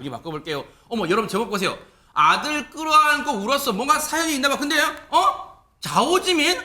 분위기 바꿔볼게요. 어머, 여러분 제목 보세요. 아들 끌어안고 울었어. 뭔가 사연이 있나 봐. 근데요? 자오지민?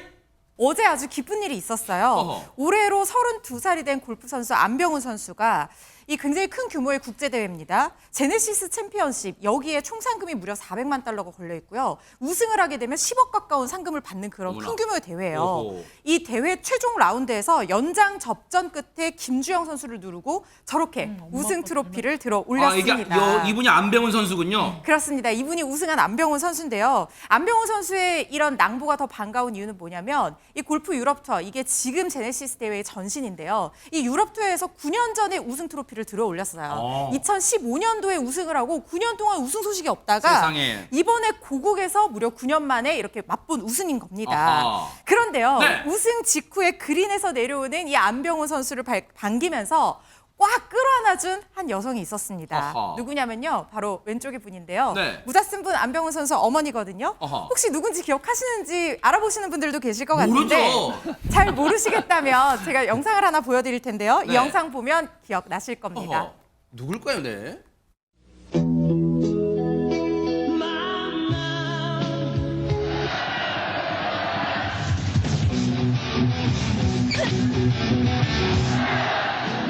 어제 아주 기쁜 일이 있었어요. 어허. 올해로 32살이 된 골프 선수 안병훈 선수가 이 굉장히 큰 규모의 국제대회입니다. 제네시스 챔피언십, 여기에 총 상금이 무려 400만 달러가 걸려 있고요. 우승을 하게 되면 10억 가까운 상금을 받는 그런 어머나. 큰 규모의 대회예요. 오호. 이 대회 최종 라운드에서 연장 접전 끝에 김주영 선수를 누르고 저렇게 우승 트로피를 들어 올렸습니다. 이분이 안병훈 선수군요. 그렇습니다. 이분이 우승한 안병훈 선수인데요. 안병훈 선수의 이런 낭보가 더 반가운 이유는 뭐냐면 이 골프 유럽 투어, 이게 지금 제네시스 대회의 전신인데요. 이 유럽 투어에서 9년 전에 우승 트로피를 들어 올렸어요. 2015년도에 우승을 하고 9년 동안 우승 소식이 없다가 세상에. 이번에 고국에서 무려 9년 만에 이렇게 맛본 우승인 겁니다. 아하. 그런데요. 네. 우승 직후에 그린에서 내려오는 이 안병훈 선수를 반기면서 꽉 끌어안아준 한 여성이 있었습니다. 아하. 누구냐면요. 바로 왼쪽의 분인데요. 네. 무다 쓴 분 안병훈 선수 어머니거든요. 아하. 혹시 누군지 기억하시는지 알아보시는 분들도 계실 것 같은데 모르죠. 잘 모르시겠다면 제가 영상을 하나 보여드릴 텐데요. 네. 이 영상 보면 기억나실 겁니다. 어허. 누굴까요, 네?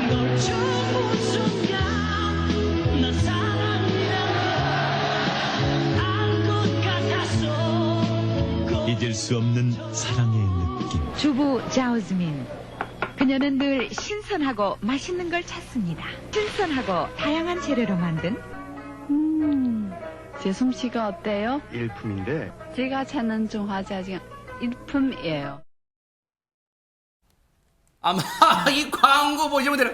널 처음 본 순간 난 사랑이라는 알것 같았어. 잊을 수 없는 사랑의 느낌. 주부 자오즈민. 그녀는 늘 신선하고 맛있는 걸 찾습니다. 신선하고 다양한 재료로 만든 제 솜씨가 어때요? 일품인데 제가 찾는 중화자지 일품이에요. 아마 이 광고 보시면 돼요.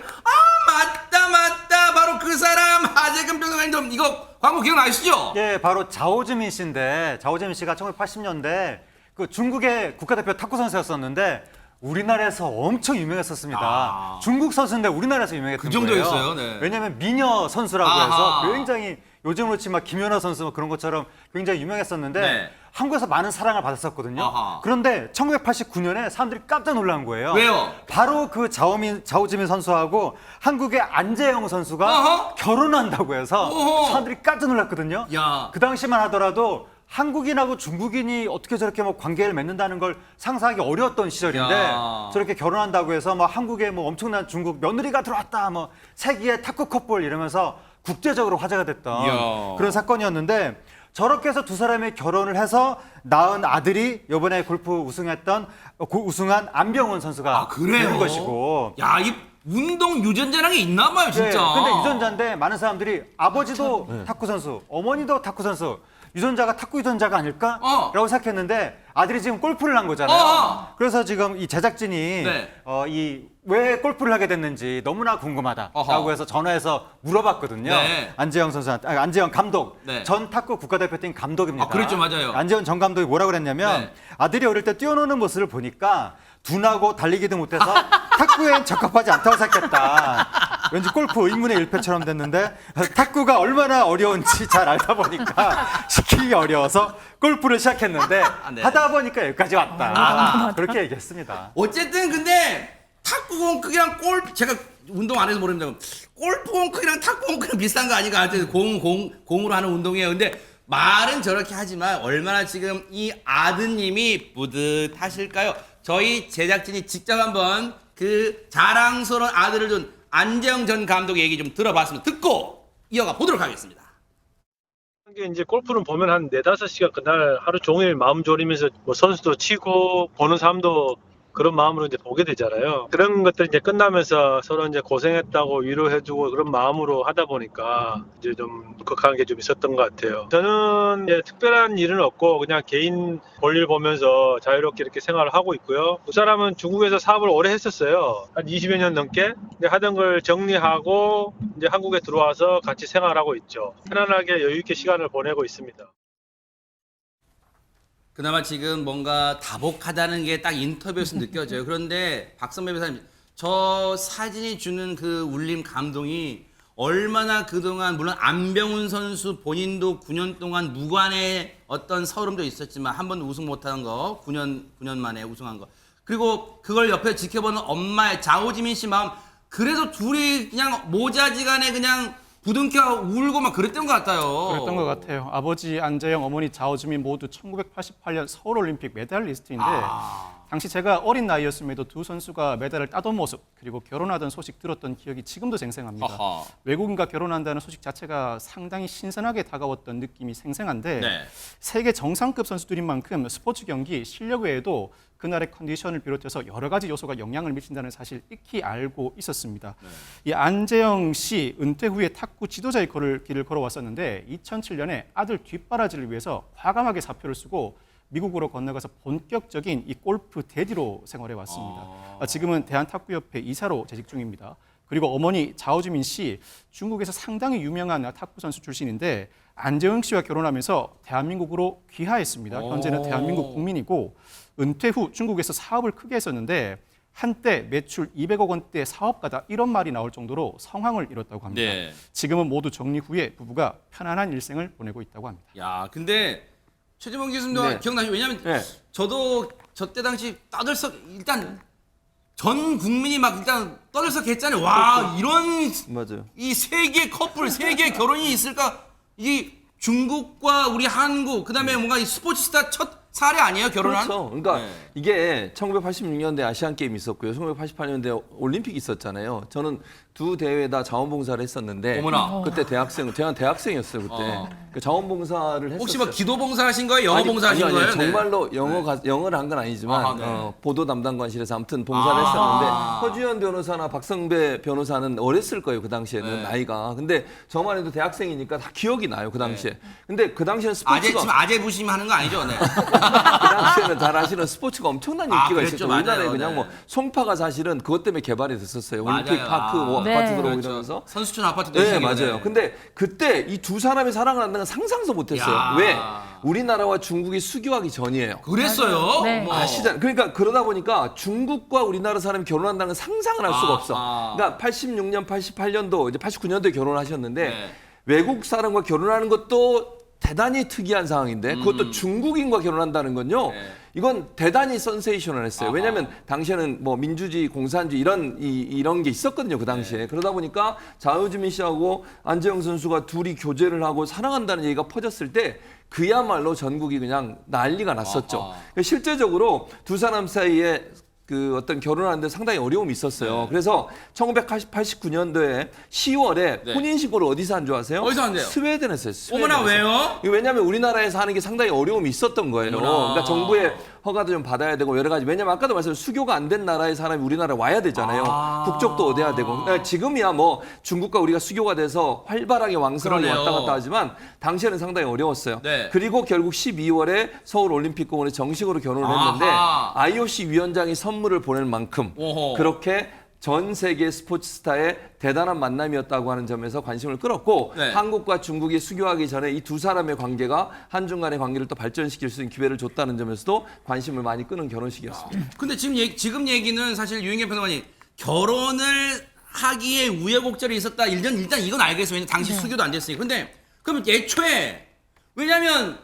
맞다. 바로 그 사람. 하재근 평론가님, 이거 광고 기억나시죠? 예, 바로 자오즈민 씨인데 자오즈민 씨가 1980년대 그 중국의 국가대표 탁구 선수였었는데 우리나라에서 엄청 유명했었습니다. 아. 중국 선수인데 우리나라에서 유명했던 그 정도였어요? 거예요. 네. 왜냐하면 미녀 선수라고 아하. 해서 굉장히 요즘으로 치면 막 김연아 선수 뭐 그런 것처럼 굉장히 유명했었는데 네. 한국에서 많은 사랑을 받았었거든요. 아하. 그런데 1989년에 사람들이 깜짝 놀란 거예요. 왜요? 바로 그 자오지민 선수하고 한국의 안재영 선수가 어허. 결혼한다고 해서 어허. 사람들이 깜짝 놀랐거든요. 야. 그 당시만 하더라도 한국인하고 중국인이 어떻게 저렇게 뭐 관계를 맺는다는 걸 상상하기 어려웠던 시절인데 야. 저렇게 결혼한다고 해서 뭐 한국에 뭐 엄청난 중국 며느리가 들어왔다 뭐 세기의 탁구 커플 이러면서 국제적으로 화제가 됐던 이야. 그런 사건이었는데 저렇게 해서 두 사람이 결혼을 해서 낳은 아들이 이번에 골프 우승한 안병훈 선수가 그래요? 되는 것이고 야, 이 운동 유전자라는 게 있나 봐요, 진짜. 근데 유전자인데 많은 사람들이 아버지도 탁구 선수, 어머니도 탁구 선수, 유전자가 탁구 유전자가 아닐까? 라고 생각했는데 아들이 지금 골프를 한 거잖아요. 그래서 지금 이 제작진이 네. 왜 골프를 하게 됐는지 너무나 궁금하다라고 어허. 해서 전화해서 물어봤거든요. 네. 안재영 감독, 네. 전 탁구 국가대표팀 감독입니다. 그랬죠, 맞아요. 안재영 전 감독이 뭐라고 그랬냐면 네. 아들이 어릴 때 뛰어노는 모습을 보니까 둔하고 달리기도 못해서 탁구엔 적합하지 않다고 생각했다. 왠지 골프 의문의 일패처럼 됐는데 탁구가 얼마나 어려운지 잘 알다 보니까 시키기 어려워서 골프를 시작했는데 네. 하다 보니까 여기까지 왔다. 그렇게 얘기했습니다. 어쨌든 근데 탁구공 크기랑 제가 운동 안 해서 모릅니다. 골프공 크기랑 탁구공 크기랑 비슷한 거 아닌가? 하여튼 공으로 하는 운동이에요. 근데 말은 저렇게 하지만 얼마나 지금 이 아드님이 뿌듯하실까요? 저희 제작진이 직접 한번 그 자랑스러운 아들을 둔 안재영 전 감독의 얘기 좀 들어봤습니다. 듣고 이어가 보도록 하겠습니다. 이게 이제 골프는 보면 한 4-5시간 그날 하루 종일 마음 졸이면서 뭐 선수도 치고 보는 사람도 그런 마음으로 이제 보게 되잖아요. 그런 것들이 이제 끝나면서 서로 이제 고생했다고 위로해주고 그런 마음으로 하다 보니까 이제 좀 울컥한 게 좀 있었던 것 같아요. 저는 이제 특별한 일은 없고 그냥 개인 볼일 보면서 자유롭게 이렇게 생활을 하고 있고요. 두 사람은 중국에서 사업을 오래 했었어요. 한 20여 년 넘게. 근데 하던 걸 정리하고 이제 한국에 들어와서 같이 생활하고 있죠. 편안하게 여유 있게 시간을 보내고 있습니다. 그나마 지금 뭔가 다복하다는 게 딱 인터뷰에서 느껴져요. 그런데 박선배 변호사님, 저 사진이 주는 그 울림 감동이 얼마나 그동안 물론 안병훈 선수 본인도 9년 동안 무관의 어떤 서름도 있었지만 한 번도 우승 못하는 거 9년 만에 우승한 거 그리고 그걸 옆에 지켜보는 엄마의 자오지민 씨 마음 그래도 둘이 그냥 모자지간에 그냥 부둥켜 울고 막 그랬던 것 같아요. 그랬던 것 같아요. 아버지 안재영, 어머니 자오즈민 모두 1988년 서울올림픽 메달리스트인데 당시 제가 어린 나이였음에도 두 선수가 메달을 따던 모습 그리고 결혼하던 소식 들었던 기억이 지금도 생생합니다. 아하. 외국인과 결혼한다는 소식 자체가 상당히 신선하게 다가왔던 느낌이 생생한데 네. 세계 정상급 선수들인 만큼 스포츠 경기 실력 외에도 그날의 컨디션을 비롯해서 여러 가지 요소가 영향을 미친다는 사실 익히 알고 있었습니다. 이 안재영 씨 은퇴 후에 탁구 지도자의 길을 걸어왔었는데 2007년에 아들 뒷바라지를 위해서 과감하게 사표를 쓰고 미국으로 건너가서 본격적인 이 골프 대디로 생활해 왔습니다. 지금은 대한탁구협회 이사로 재직 중입니다. 그리고 어머니 자오즈민 씨, 중국에서 상당히 유명한 탁구 선수 출신인데 안재영 씨와 결혼하면서 대한민국으로 귀화했습니다. 현재는 대한민국 국민이고 은퇴 후 중국에서 사업을 크게 했었는데 한때 매출 200억 원대 사업가다 이런 말이 나올 정도로 성황을 이뤘다고 합니다. 네. 지금은 모두 정리 후에 부부가 편안한 일생을 보내고 있다고 합니다. 야, 근데 최재범 교수님도 네. 기억나시죠? 왜냐면 네. 저도 저 때 당시 떠들썩 일단 전 국민이 막 일단 떠들썩했잖아요. 와, 이런 맞아요. 이 세계 커플, 세계 결혼이 있을까? 이 중국과 우리 한국, 그다음에 뭔가 이 스포츠 스타 첫 사례 아니에요, 결혼한? 그렇죠. 그러니까 네. 이게 1986년대 아시안 게임 있었고요. 1988년대 올림픽 있었잖아요. 저는 두 대회 다 자원봉사를 했었는데 어머나. 그때 제가 대학생이었어요 그때. 그 자원봉사를 했었어요. 혹시 뭐 기도 봉사 하신 거예요? 영어 봉사 하신 아니, 거예요? 네. 정말로 영어를 한 건 아니지만 아, 네. 보도 담당관실에서 아무튼 봉사를 했었는데 허주연 변호사나 박성배 변호사는 어렸을 거예요 그 당시에는 네. 나이가. 근데 저만 해도 대학생이니까 다 기억이 나요 그 당시에. 근데 그 당시에는 아재 스포츠가 지금 아재 부심 하는 거 아니죠? 네. 그 당시에는 잘 아시는 스포츠가 엄청난 인기가 그랬죠. 있었죠. 맞아요. 우리나라에 그냥 네. 뭐 송파가 사실은 그것 때문에 개발이 됐었어요. 올림픽 맞아요. 파크 뭐 네. 아파트 들어오고 그렇죠. 이러면서. 선수촌 아파트도 네, 있었는데. 맞아요. 근데 그때 이 두 사람이 사랑을 한다는 건 상상도 못했어요. 야. 왜? 우리나라와 중국이 수교하기 전이에요. 그랬어요? 네. 어머. 아시잖아요. 그러니까 그러다 보니까 중국과 우리나라 사람이 결혼한다는 건 상상을 할 수가 없어. 그러니까 86년, 88년도, 이제 89년도에 결혼하셨는데 네. 외국 사람과 결혼하는 것도 대단히 특이한 상황인데 그것도 중국인과 결혼한다는 건요. 네. 이건 대단히 센세이셔널했어요. 아하. 왜냐하면 당시에는 뭐 민주주의, 공산주의 이런 게 있었거든요. 그 당시에. 네. 그러다 보니까 자오즈민 씨하고 안재영 선수가 둘이 교제를 하고 사랑한다는 얘기가 퍼졌을 때 그야말로 전국이 그냥 난리가 났었죠. 아하. 실제적으로 두 사람 사이에 그 어떤 결혼하는데 상당히 어려움이 있었어요. 네. 그래서 1989년도에 10월에 네. 혼인신고를 어디서 한 줄 아세요? 어디서 한대요? 스웨덴에서 했어요. 스웨덴에서. 어머나, 왜요? 이거 왜냐하면 우리나라에서 하는 게 상당히 어려움이 있었던 거예요. 어머나. 그러니까 정부의 허가도 좀 받아야 되고 여러 가지. 왜냐면 아까도 말씀드린 수교가 안 된 나라의 사람이 우리나라에 와야 되잖아요. 국적도 얻어야 되고. 그러니까 지금이야 뭐 중국과 우리가 수교가 돼서 활발하게 왕성하게 그러네요. 왔다 갔다 하지만 당시에는 상당히 어려웠어요. 네. 그리고 결국 12월에 서울올림픽공원에 정식으로 결혼을 했는데 아하. IOC 위원장이 선물을 보낼 만큼 오호. 그렇게 전 세계 스포츠 스타의 대단한 만남이었다고 하는 점에서 관심을 끌었고 네. 한국과 중국이 수교하기 전에 이 두 사람의 관계가 한중 간의 관계를 또 발전시킬 수 있는 기회를 줬다는 점에서도 관심을 많이 끄는 결혼식이었습니다. 근데 지금 얘기는 사실 유인경 평론가님 결혼을 하기에 우여곡절이 있었다. 일단 이건 알겠어요. 왜냐면 당시 수교도 안 됐으니까. 근데 그럼 애초에 왜냐면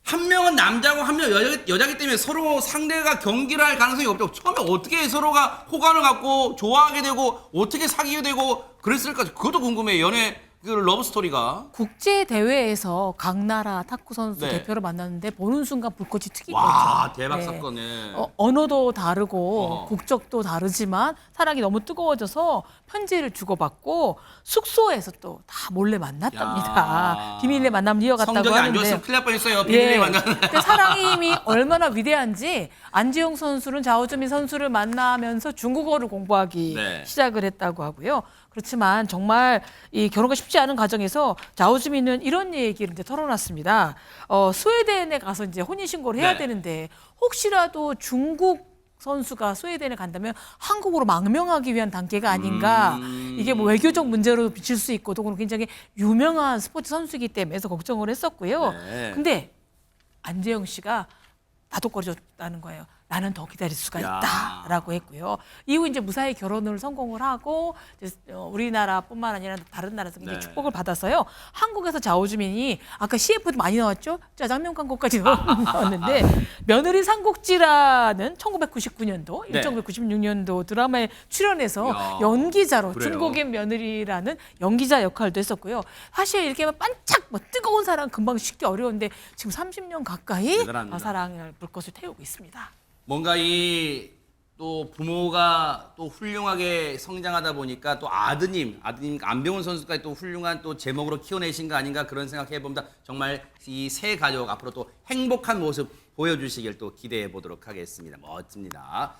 한 명은 남자고 한 명은 여자기 때문에 서로 상대가 경기를 할 가능성이 없죠. 처음에 어떻게 서로가 호감을 갖고 좋아하게 되고 어떻게 사귀게 되고 그랬을까? 그것도 궁금해요. 연애 그 러브 스토리가. 국제 대회에서 각 나라 탁구 선수 네. 대표를 만났는데 보는 순간 불꽃이 튀긴 와, 거죠. 대박 네. 사건네. 언어도 다르고 어허. 국적도 다르지만 사랑이 너무 뜨거워져서 편지를 주고받고 숙소에서 또 다 몰래 만났답니다. 야. 비밀리에 만남을 이어갔다고 성적이 안 하는데 좋았으면 큰일 날 뻔했어요. 비밀리에 만나는. 근데 사랑의 힘이 얼마나 위대한지 안지용 선수는 자오즈민 선수를 만나면서 중국어를 공부하기 네. 시작을 했다고 하고요. 그렇지만 정말 이 결혼가 쉽지 않은 과정에서 자오즈민은 이런 얘기를 이제 털어놨습니다. 스웨덴에 가서 이제 혼인신고를 해야 네. 되는데 혹시라도 중국 선수가 스웨덴에 간다면 한국으로 망명하기 위한 단계가 아닌가. 이게 뭐 외교적 문제로 비칠 수 있고 또 굉장히 유명한 스포츠 선수이기 때문에 해서 걱정을 했었고요. 네. 근데 안재영 씨가 다독거려줬다는 거예요. 나는 더 기다릴 수가 야. 있다라고 했고요. 이후 이제 무사히 결혼을 성공을 하고 이제 우리나라뿐만 아니라 다른 나라에서 굉장히 네. 축복을 받아서요. 한국에서 자오주민이 아까 CF도 많이 나왔죠. 짜장면 광고까지 나왔는데 며느리 삼국지라는 1999년도, 네. 1996년도 드라마에 출연해서 야. 연기자로 그래요? 중국의 며느리라는 연기자 역할도 했었고요. 사실 이렇게 반짝 뭐 뜨거운 사랑 금방 식기 어려운데 지금 30년 가까이 대단합니다. 사랑을 불꽃을 태우고 있습니다. 뭔가 이 또 부모가 또 훌륭하게 성장하다 보니까 또 아드님 안병훈 선수까지 또 훌륭한 또 제목으로 키워내신 거 아닌가 그런 생각해 봅니다. 정말 이 세 가족 앞으로 또 행복한 모습 보여주시길 또 기대해 보도록 하겠습니다. 멋집니다.